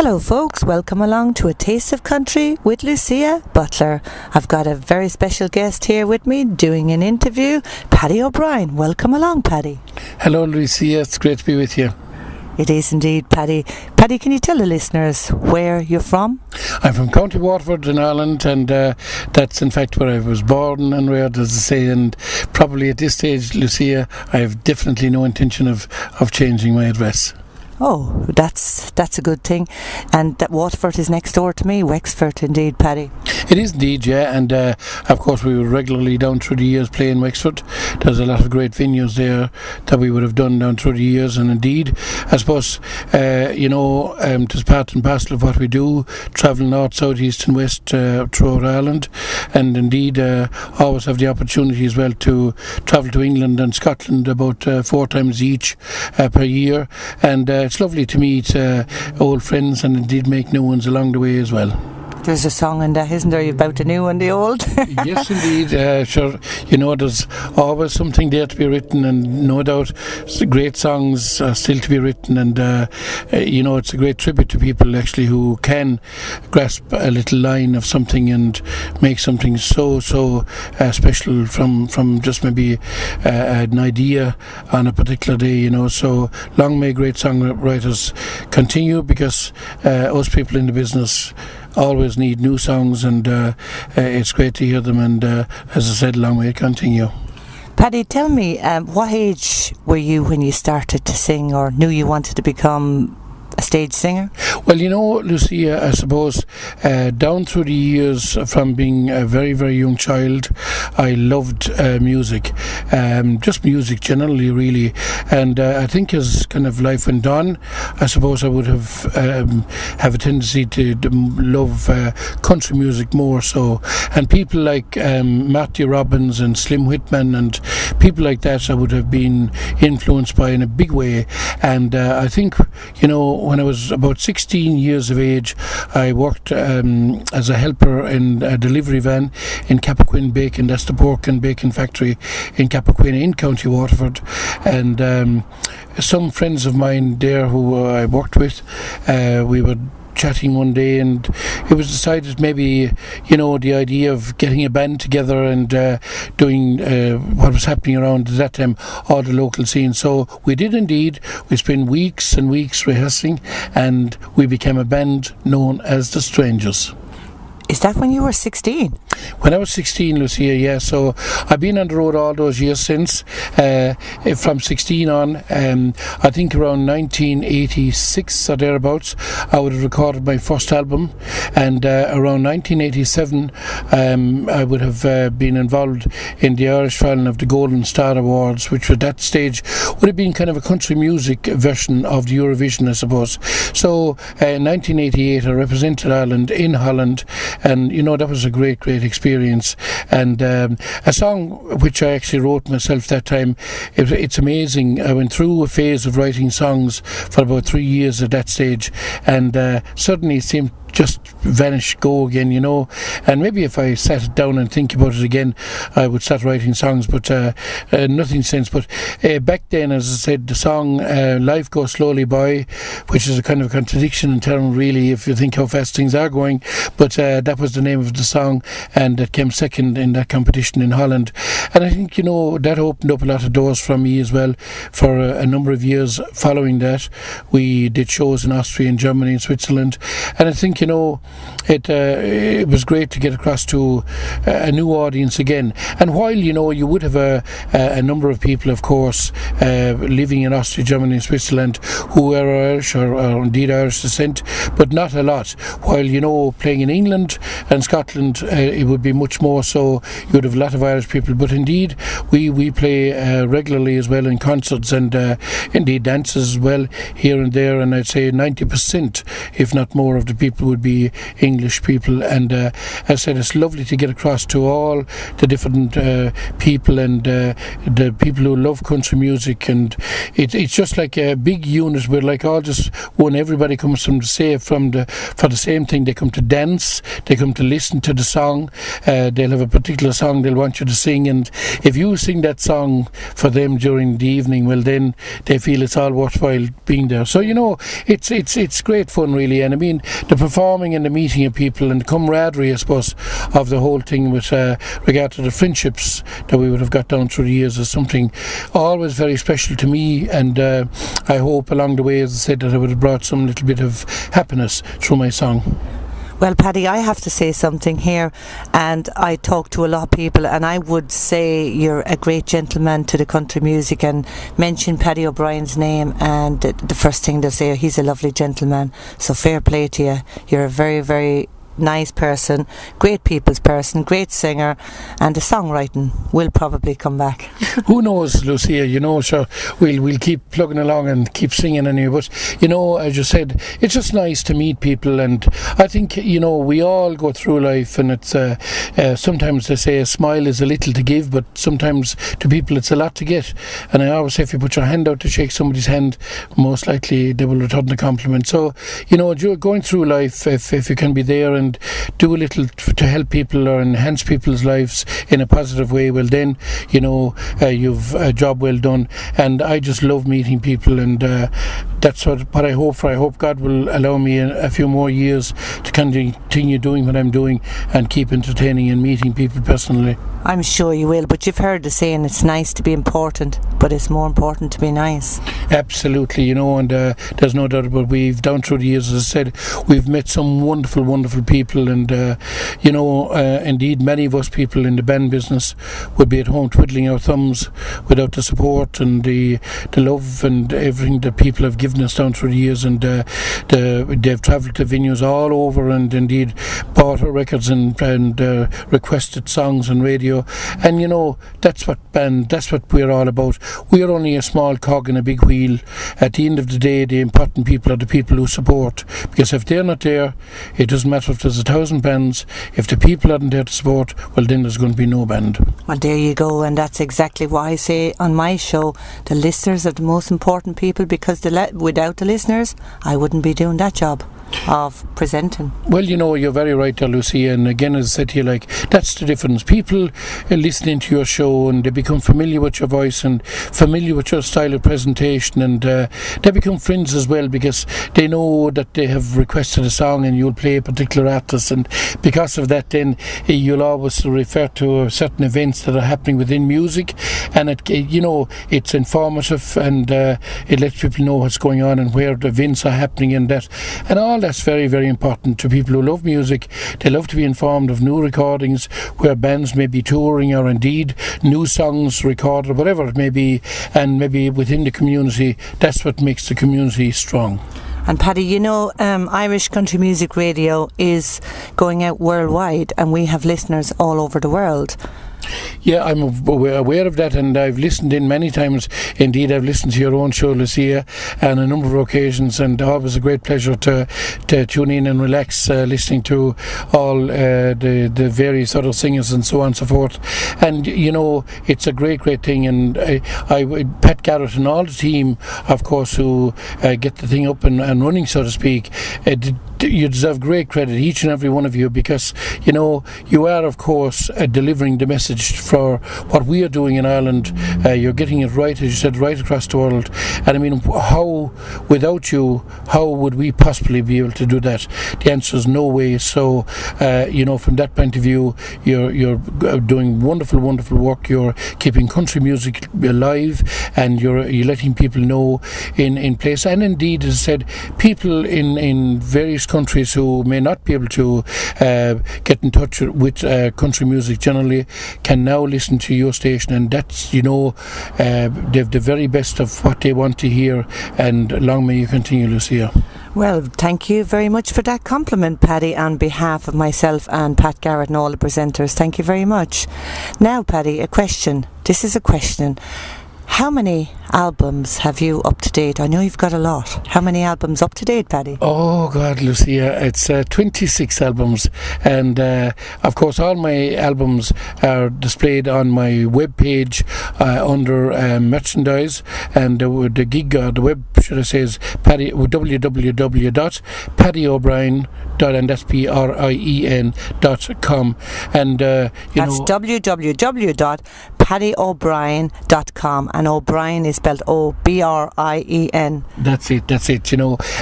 Hello folks, welcome along to A Taste of Country with Lucia Butler. I've got a very special guest here with me doing an interview, Paddy O Brien. Welcome along, Paddy. Hello Lucia, it's great to be with you. It is indeed, Paddy. Paddy, can you tell the listeners where you're from? I'm from County Waterford in Ireland, and that's in fact where I was born and reared, as I say, and probably at this stage, Lucia, I have definitely no intention of changing my address. Oh, that's a good thing. And that Waterford is next door to me, Wexford indeed, Paddy. It is indeed, yeah, and of course we were regularly down through the years playing Wexford. There's a lot of great venues there that we would have done down through the years, and indeed, I suppose, it's part and parcel of what we do, travel north, south, east and west throughout Ireland, and indeed always have the opportunity as well to travel to England and Scotland about 4 times each per year, and it's lovely to meet old friends and indeed make new ones along the way as well. There's a song in that, isn't there, about the new and the old? Yes, indeed. Sure. There's always something there to be written, and no doubt great songs are still to be written, and it's a great tribute to people actually who can grasp a little line of something and make something so special from just maybe an idea on a particular day. So long may great songwriters continue, because us people in the business always need new songs, and it's great to hear them, and as I said, long may it continue. Paddy, tell me, what age were you when you started to sing or knew you wanted to become a stage singer? Well, Lucia, I suppose down through the years, from being a very, very young child, I loved music, just music generally, really. And I think as kind of life went on, I suppose I would have a tendency to love country music more so. And people like Matthew Robbins and Slim Whitman and people like that, I would have been influenced by in a big way. And I think, when I was about 16 years of age, I worked as a helper in a delivery van in Cappoquin Bacon. That's the pork and bacon factory in Cappoquin in County Waterford. And some friends of mine there who I worked with, we were chatting one day, and it was decided maybe the idea of getting a band together and doing what was happening around at that time, all the local scene. So we did indeed. We spent weeks and weeks rehearsing, and we became a band known as the Strangers. Is that when you were 16? When I was 16, Lucia, yeah. So I've been on the road all those years since, from 16 on. I think around 1986 or thereabouts, I would have recorded my first album, and around 1987, I would have been involved in the Irish filing of the Golden Star Awards, which at that stage would have been kind of a country music version of the Eurovision, I suppose. So in 1988, I represented Ireland in Holland, and that was a great experience. And a song which I actually wrote myself that time, it's amazing. I went through a phase of writing songs for about 3 years at that stage, and suddenly it seemed just vanish, go again, and maybe if I sat it down and think about it again, I would start writing songs, but nothing since. But back then, as I said, the song Life Goes Slowly By, which is a kind of contradiction in terms really, if you think how fast things are going, but that was the name of the song, and that came second in that competition in Holland. And I think that opened up a lot of doors for me as well. For a number of years following that, we did shows in Austria and Germany and Switzerland, and I think it was great to get across to a new audience again. And while you would have a number of people, of course, living in Austria, Germany and Switzerland who were Irish or indeed Irish descent, but not a lot. While playing in England and Scotland, it would be much more so. You would have a lot of Irish people, but indeed we play regularly as well in concerts and indeed dances as well here and there, and I'd say 90%, if not more, of the people would be English people. And as I said, it's lovely to get across to all the different people and the people who love country music. And it's just like a big unit. We're like all just one. Everybody comes for the same thing. They come to dance. They come to listen to the song. They'll have a particular song they'll want you to sing, and if you sing that song for them during the evening, well, then they feel it's all worthwhile being there. So it's great fun, really. And I mean, the performing and the meeting of people and the camaraderie, I suppose, of the whole thing with regard to the friendships that we would have got down through the years is something always very special to me. And I hope along the way, as I said, that I would have brought some little bit of happiness through my song. Well, Paddy, I have to say something here, and I talk to a lot of people, and I would say you're a great gentleman to the country music, and mention Paddy O'Brien's name, and the first thing they'll say, he's a lovely gentleman. So fair play to you. You're a very, very nice person, great people's person, great singer, and the songwriting will probably come back. Who knows, Lucia? Sure, we'll keep plugging along and keep singing anyway. But as you said, it's just nice to meet people, and I think we all go through life, and it's sometimes they say a smile is a little to give, but sometimes to people it's a lot to get. And I always say, if you put your hand out to shake somebody's hand, most likely they will return the compliment. So going through life, if you can be there and do a little to help people or enhance people's lives in a positive way, well then you've a job well done. And I just love meeting people, and that's what I hope for. I hope God will allow me a few more years to continue doing what I'm doing and keep entertaining and meeting people personally. I'm sure you will, but you've heard the saying, it's nice to be important, but it's more important to be nice. Absolutely, and there's no doubt about it. We've down through the years, as I said, we've met some wonderful, wonderful people, and indeed many of us people in the band business would be at home twiddling our thumbs without the support and the love and everything that people have given us down through the years. And they've travelled to venues all over, and indeed bought our records and requested songs on radio. And that's what we're all about. We're only a small cog in a big wheel. At the end of the day, the important people are the people who support, because if they're not there, it doesn't matter if there's 1,000 bands. If the people aren't there to support, well then there's going to be no band. Well, there you go, and that's exactly why I say on my show, the listeners are the most important people, because without the listeners, I wouldn't be doing that job of presenting. Well, you're very right there, Lucy, and again, as I said to you, that's the difference. People are listening to your show, and they become familiar with your voice and familiar with your style of presentation, and they become friends as well, because they know that they have requested a song and you'll play a particular artist, and because of that then you'll always refer to certain events that are happening within music, and it's informative, and it lets people know what's going on and where the events are happening, and all that's very, very important to people who love music. They love to be informed of new recordings where bands may be touring, or indeed new songs recorded, whatever it may be, and maybe within the community. That's what makes the community strong. And Paddy, Irish Country Music Radio is going out worldwide, and we have listeners all over the world. Yeah, I'm aware of that, and I've listened in many times. Indeed, I've listened to your own show, Lucia, on a number of occasions, and always a great pleasure to tune in and relax listening to all the various other singers and so on and so forth. And it's a great thing, and I Pat Garrett and all the team, of course, who get the thing up and running, so to speak. You deserve great credit, each and every one of you, because you are, of course, delivering the message for what we are doing in Ireland. You're getting it right, as you said, right across the world. And I mean, without you, how would we possibly be able to do that? The answer is no way. So from that point of view, you're doing wonderful work. You're keeping country music alive, and you're letting people know in place. And indeed, as I said, people in various countries who may not be able to get in touch with country music generally can now listen to your station, and that's they've the very best of what they want to hear, and long may you continue, Lucia. Well, thank you very much for that compliment, Paddy, on behalf of myself and Pat Garrett and all the presenters. Thank you very much. Now, Paddy, a question. This is a question. How many albums have you up to date? I know you've got a lot. How many albums up to date, Paddy? Oh God, Lucia, it's 26 albums, and of course all my albums are displayed on my webpage under merchandise, and the gig, or the web, should I say, is www.paddyobrien.com, and that's PRIEN.com, and that's www.paddyobrien.com, and O'Brien is spelled OBRIEN. That's it,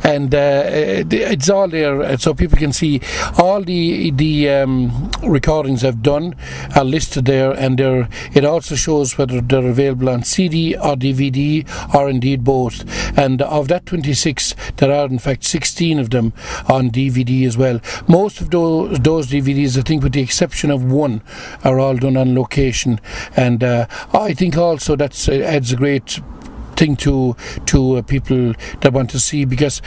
and it's all there, so people can see all the recordings I've done are listed there, and it also shows whether they're available on CD or DVD, or indeed both. And of that 26, there are in fact 16 of them on DVD as well. Most of those DVDs, I think with the exception of one, are all done on location, and I think also that adds a great thing to people that want to see, because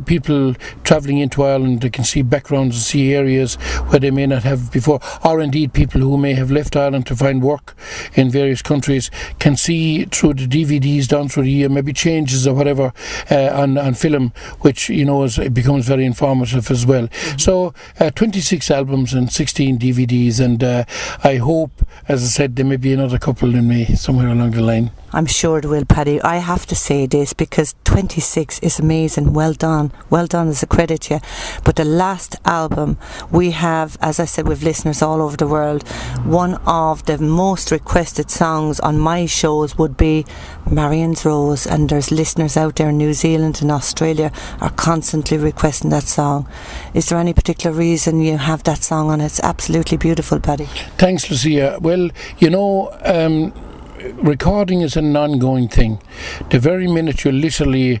people travelling into Ireland, they can see backgrounds and see areas where they may not have before, or indeed people who may have left Ireland to find work in various countries can see through the DVDs down through the year, maybe changes or whatever on film, which it becomes very informative as well. So 26 albums and 16 DVDs, and I hope, as I said, there may be another couple in me somewhere along the line. I'm sure it will, Paddy. I have to say this because 26 is amazing. Well done as a credit to you. But the last album we have, as I said, with listeners all over the world, one of the most requested songs on my shows would be Marion's Rose, and there's listeners out there in New Zealand and Australia are constantly requesting that song. Is there any particular reason you have that song on? It's absolutely beautiful, Paddy. Thanks, Lucia. Well, recording is an ongoing thing. The very minute you literally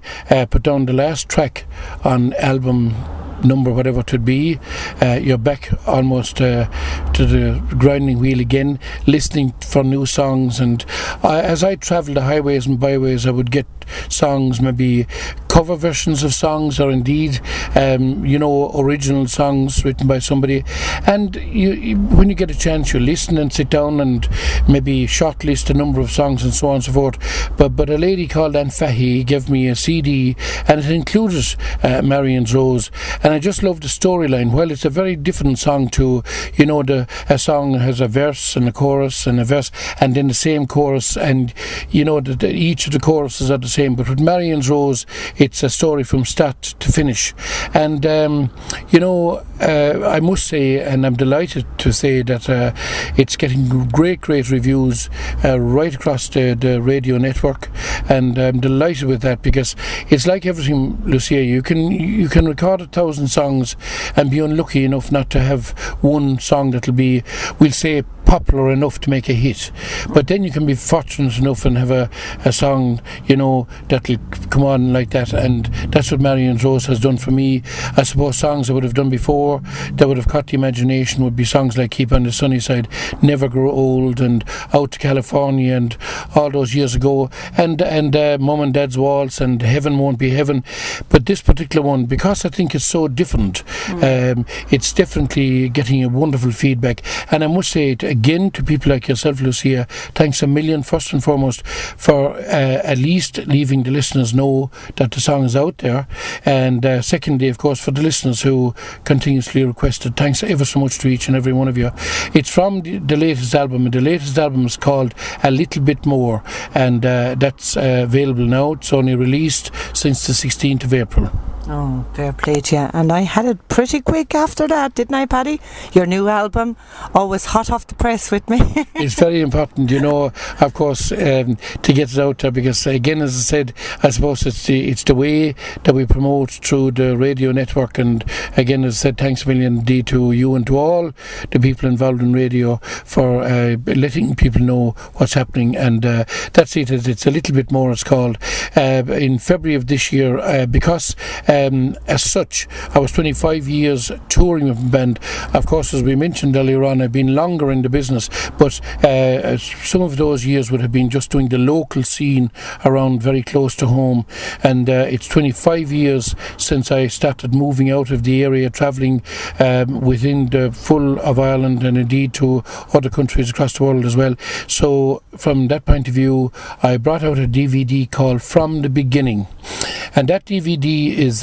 put down the last track on album number, whatever it would be, you're back almost to the grinding wheel again, listening for new songs. And as I travel the highways and byways, I would get songs, maybe cover versions of songs, or indeed original songs written by somebody, and when you get a chance, you listen and sit down and maybe shortlist a number of songs and so on and so forth. But a lady called Aunt Fahy gave me a CD, and it included Marion's Rose, and I just love the storyline. Well, it's a very different song to a song has a verse and a chorus and a verse and then the same chorus, and each of the choruses are the same. But with Marion's Rose, it's a story from start to finish. And I must say, and I'm delighted to say, that it's getting great reviews right across the radio network, and I'm delighted with that, because it's like everything, Lucia. You can record 1,000 songs and be unlucky enough not to have one song that'll be, we'll say, popular enough to make a hit, but then you can be fortunate enough and have a song that'll come on like that, and that's what Marion's Rose has done for me. I suppose songs I would have done before that would have caught the imagination would be songs like Keep on the Sunny Side, Never Grow Old, and Out to California, and all those years ago, and Mum and Dad's Waltz, and Heaven Won't Be Heaven. But this particular one, because I think it's so different, it's definitely getting a wonderful feedback. And I must say it again to people like yourself, Lucia, thanks a million, first and foremost, for at least leaving the listeners know that the song is out there, and secondly, of course, for the listeners who continuously requested. Thanks ever so much to each and every one of you. It's from the latest album, and the latest album is called A Little Bit More, and that's available now. It's only released since the 16th of April. Oh, fair play to you. And I had it pretty quick after that, didn't I, Paddy? Your new album, always hot off the press with me. It's very important, of course, to get it out there, because again, as I said, I suppose it's the way that we promote through the radio network. And again, as I said, thanks a million indeed to you and to all the people involved in radio for letting people know what's happening. And that's it. It's A Little Bit More, it's called. In February of this year, because as such, I was 25 years touring with the band. Of course, as we mentioned earlier on, I've been longer in the business, but some of those years would have been just doing the local scene around very close to home. And it's 25 years since I started moving out of the area, travelling within the full of Ireland and indeed to other countries across the world as well. So from that point of view, I brought out a DVD called From the Beginning. And that DVD is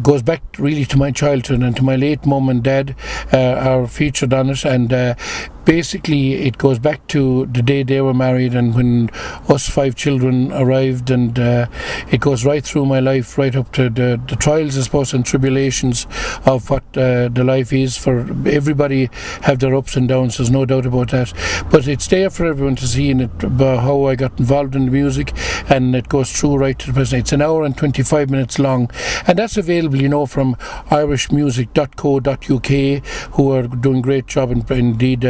goes back really to my childhood, and to my late mum and dad are featured on it. And basically it goes back to the day they were married and when us 5 children arrived, and it goes right through my life, right up to the trials, I suppose, and tribulations of what the life is. For everybody have their ups and downs, there's no doubt about that, but it's there for everyone to see, and about how I got involved in the music, and it goes through right to the present. It's an hour and 25 minutes long, and that's available, from irishmusic.co.uk, who are doing great job and indeed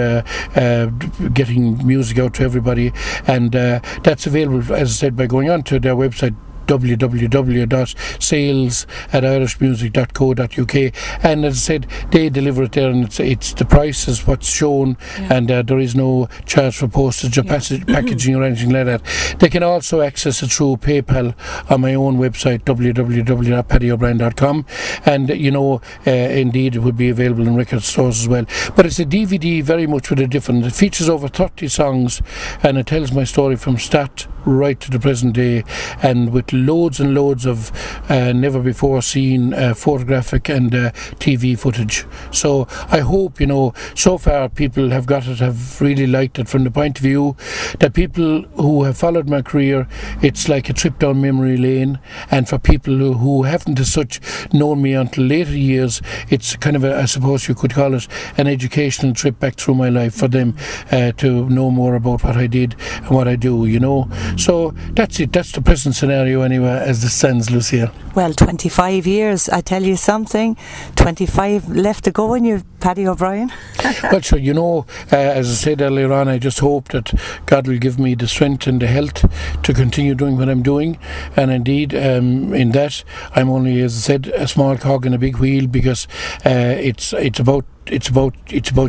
getting music out to everybody. And that's available, as I said, by going on to their website, www.sales@irishmusic.co.uk, and as I said, they deliver it there, and it's the price is what's shown, and there is no charge for postage or packaging or anything like that. They can also access it through PayPal on my own website, www.paddyobrien.com, and indeed it would be available in record stores as well. But it's a DVD very much with a different. It features over 30 songs, and it tells my story from start right to the present day, and with loads and loads of never before seen photographic and TV footage. So I hope, so far people have got it, have really liked it, from the point of view that people who have followed my career, it's like a trip down memory lane, and for people who haven't as such known me until later years, it's kind of I suppose you could call it an educational trip back through my life for them to know more about what I did and what I do, So that's it. That's the present scenario anyway, as it stands, Lucia. Well, 25 years, I tell you something. 25 left to go in you, Paddy O'Brien. Well, sure, as I said earlier on, I just hope that God will give me the strength and the health to continue doing what I'm doing. And indeed, in that, I'm only, as I said, a small cog in a big wheel, because it's about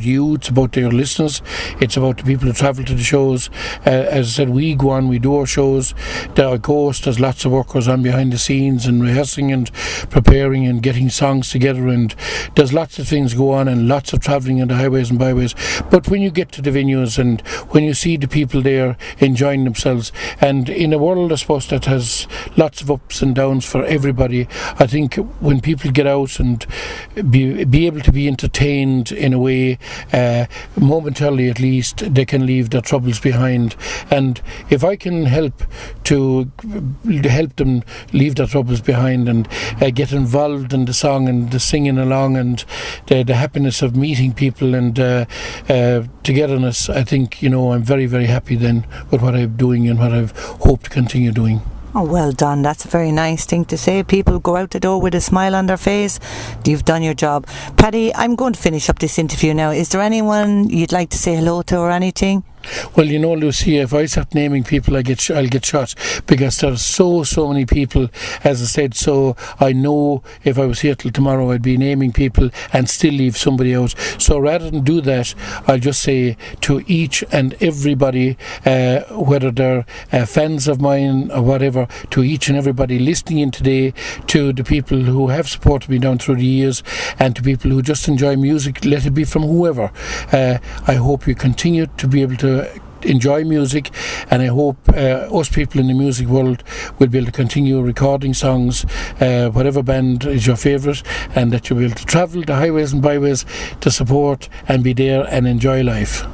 you, it's about your listeners, it's about the people who travel to the shows. As I said, we go on, we do our shows, there are ghosts, there's lots of work goes on behind the scenes, and rehearsing and preparing and getting songs together, and there's lots of things go on, and lots of travelling on the highways and byways. But when you get to the venues and when you see the people there enjoying themselves, and in a world, I suppose, that has lots of ups and downs for everybody, I think when people get out and be able to be entertained in a way, momentarily at least, they can leave their troubles behind. And if I can help them leave their troubles behind and get involved in the song and the singing along and the happiness of meeting people and togetherness, I think, I'm very, very happy then with what I'm doing and what I've hoped to continue doing. Oh, well done. That's a very nice thing to say. People go out the door with a smile on their face. You've done your job. Paddy, I'm going to finish up this interview now. Is there anyone you'd like to say hello to or anything? Well, Lucia, if I start naming people, I'll get shot, because there's so many people, as I said. So I know if I was here till tomorrow, I'd be naming people and still leave somebody out. So rather than do that, I'll just say to each and everybody, whether they're fans of mine or whatever, to each and everybody listening in today, to the people who have supported me down through the years, and to people who just enjoy music, let it be from whoever. I hope you continue to be able to enjoy music, and I hope us people in the music world will be able to continue recording songs, whatever band is your favourite, and that you'll be able to travel the highways and byways to support and be there and enjoy life.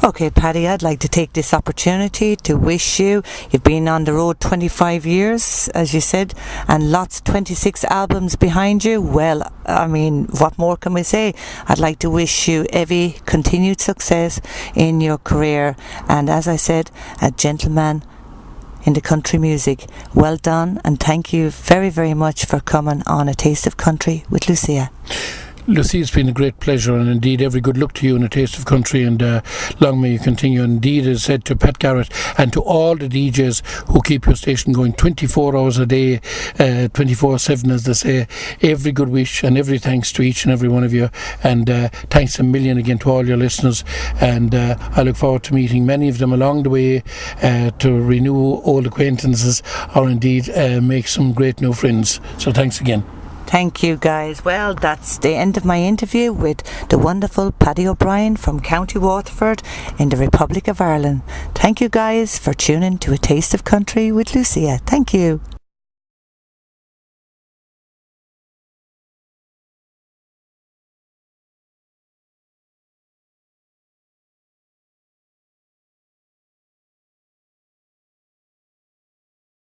Okay, Paddy, I'd like to take this opportunity to wish you've been on the road 25 years, as you said, and 26 albums behind you. Well, I mean, what more can we say? I'd like to wish you every continued success in your career, and as I said, a gentleman in the country music. Well done, and thank you very, very much for coming on A Taste of Country with Lucia. Lucy, it's been a great pleasure, and indeed every good luck to you in A Taste of Country, and long may you continue. And indeed, as said to Pat Garrett and to all the DJs who keep your station going 24 hours a day, 24/7 as they say, every good wish and every thanks to each and every one of you, and thanks a million again to all your listeners, and I look forward to meeting many of them along the way to renew old acquaintances, or indeed make some great new friends. So thanks again. Thank you, guys. Well, that's the end of my interview with the wonderful Paddy O'Brien from County Waterford in the Republic of Ireland. Thank you, guys, for tuning to A Taste of Country with Lucia. Thank you.